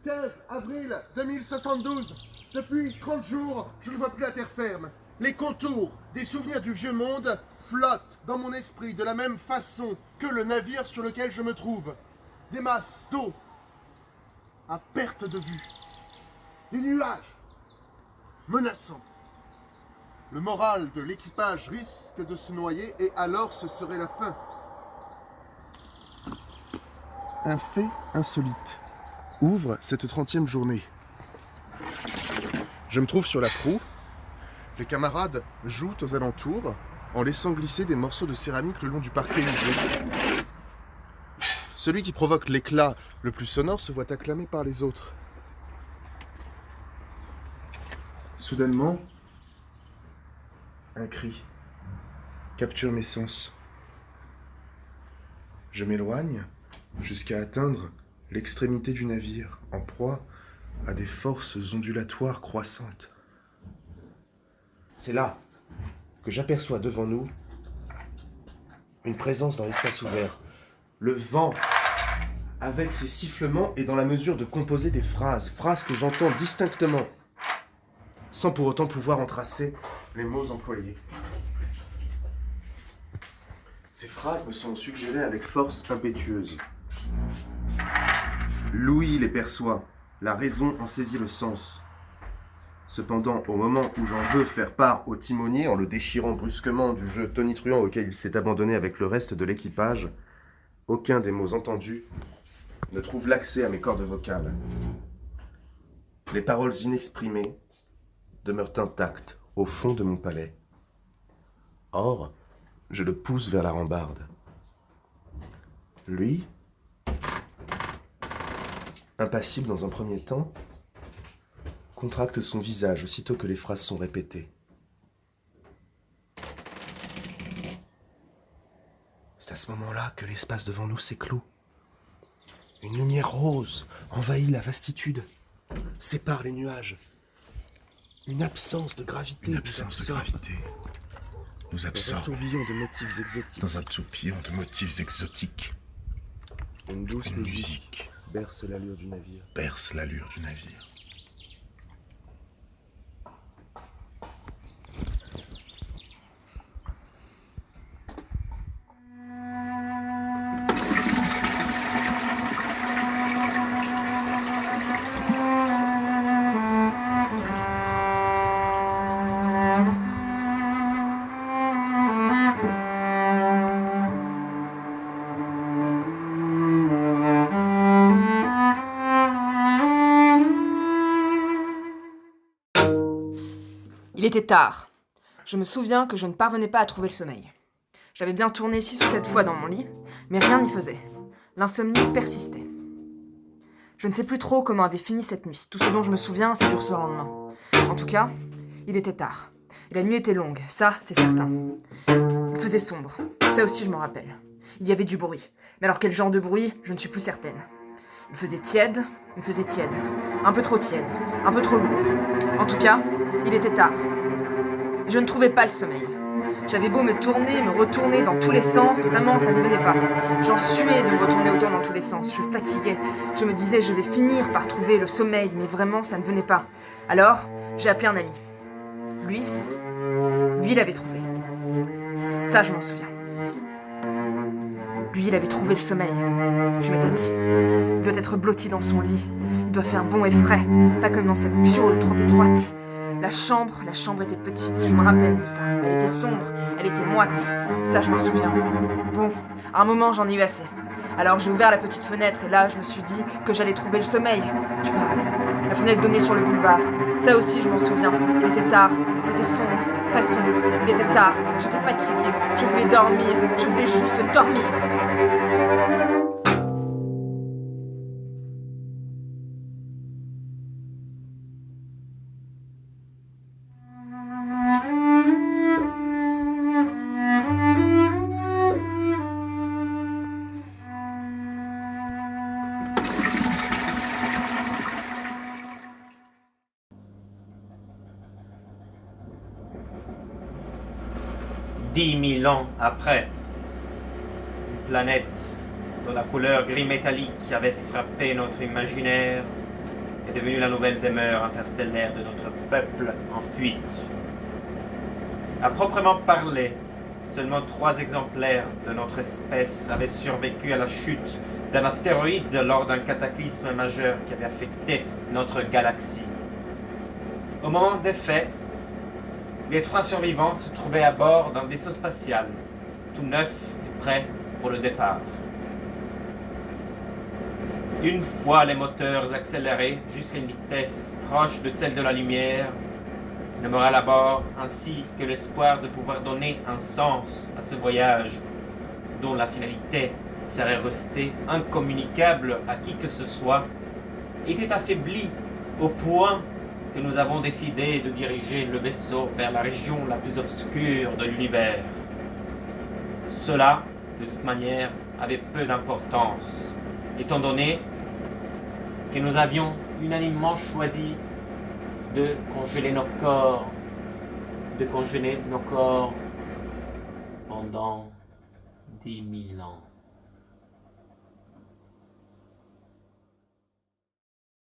15 avril 2072. Depuis 30 jours, je ne vois plus la terre ferme. Les contours des souvenirs du vieux monde flottent dans mon esprit de la même façon que le navire sur lequel je me trouve. Des masses d'eau à perte de vue. Des nuages menaçants. Le moral de l'équipage risque de se noyer et alors ce serait la fin. Un fait insolite ouvre cette 30e journée. Je me trouve sur la proue. Les camarades jouent aux alentours en laissant glisser des morceaux de céramique le long du parquet usé. Celui qui provoque l'éclat le plus sonore se voit acclamé par les autres. Soudainement, un cri capture mes sens. Je m'éloigne jusqu'à atteindre l'extrémité du navire, en proie à des forces ondulatoires croissantes. C'est là que j'aperçois devant nous une présence dans l'espace ouvert. Le vent, avec ses sifflements, est dans la mesure de composer des phrases que j'entends distinctement, sans pour autant pouvoir en tracer les mots employés. Ces phrases me sont suggérées avec force impétueuse. L'ouïe les perçoit, la raison en saisit le sens. Cependant, au moment où j'en veux faire part au timonier, en le déchirant brusquement du jeu tonitruant auquel il s'est abandonné avec le reste de l'équipage, aucun des mots entendus ne trouve l'accès à mes cordes vocales. Les paroles inexprimées demeurent intactes au fond de mon palais. Or, je le pousse vers la rambarde. Lui, impassible dans un premier temps, contracte son visage aussitôt que les phrases sont répétées. C'est à ce moment-là que l'espace devant nous s'écloue. Une lumière rose envahit la vastitude, sépare les nuages. Une absence de gravité nous absorbe. Dans un tourbillon de motifs exotiques. Une douce musique berce l'allure du navire. Il était tard. Je me souviens que je ne parvenais pas à trouver le sommeil. J'avais bien tourné 6 ou 7 fois dans mon lit, mais rien n'y faisait. L'insomnie persistait. Je ne sais plus trop comment avait fini cette nuit. Tout ce dont je me souviens, c'est du surlendemain. En tout cas, il était tard. Et la nuit était longue, ça, c'est certain. Il faisait sombre. Ça aussi, je m'en rappelle. Il y avait du bruit. Mais alors quel genre de bruit, je ne suis plus certaine. Il faisait tiède. Un peu trop tiède, un peu trop lourd. En tout cas, il était tard. Et je ne trouvais pas le sommeil. J'avais beau me tourner, me retourner dans tous les sens, vraiment ça ne venait pas. J'en suais de me retourner autant dans tous les sens, je fatiguais. Je me disais je vais finir par trouver le sommeil, mais vraiment ça ne venait pas. Alors, j'ai appelé un ami. Lui, il avait trouvé. Ça, je m'en souviens. Lui, il avait trouvé le sommeil. Je m'étais dit, il doit être blotti dans son lit. Il doit faire bon et frais, pas comme dans cette piaule trop étroite. La chambre était petite, je me rappelle de ça. Elle était sombre, elle était moite. Ça, je m'en souviens. Bon, à un moment, j'en ai eu assez. Alors j'ai ouvert la petite fenêtre et là, je me suis dit que j'allais trouver le sommeil. Tu parles. La fenêtre donnait sur le boulevard. Ça aussi, je m'en souviens. Il était tard, il faisait sombre, très sombre. Il était tard, j'étais fatiguée. Je voulais dormir, je voulais juste dormir. Dix 1000 ans après, une planète de la couleur gris métallique avait frappé notre imaginaire est devenue la nouvelle demeure interstellaire de notre peuple en fuite. À proprement parler, seulement 3 exemplaires de notre espèce avaient survécu à la chute d'un astéroïde lors d'un cataclysme majeur qui avait affecté notre galaxie. Au moment des faits, les 3 survivants se trouvaient à bord d'un vaisseau spatial, tout neuf et prêt pour le départ. Une fois les moteurs accélérés jusqu'à une vitesse proche de celle de la lumière, le moral à bord ainsi que l'espoir de pouvoir donner un sens à ce voyage dont la finalité serait restée incommunicable à qui que ce soit, était affaibli au point que nous avons décidé de diriger le vaisseau vers la région la plus obscure de l'univers. Cela, de toute manière, avait peu d'importance, étant donné que nous avions unanimement choisi de congeler nos corps pendant 10 000 ans.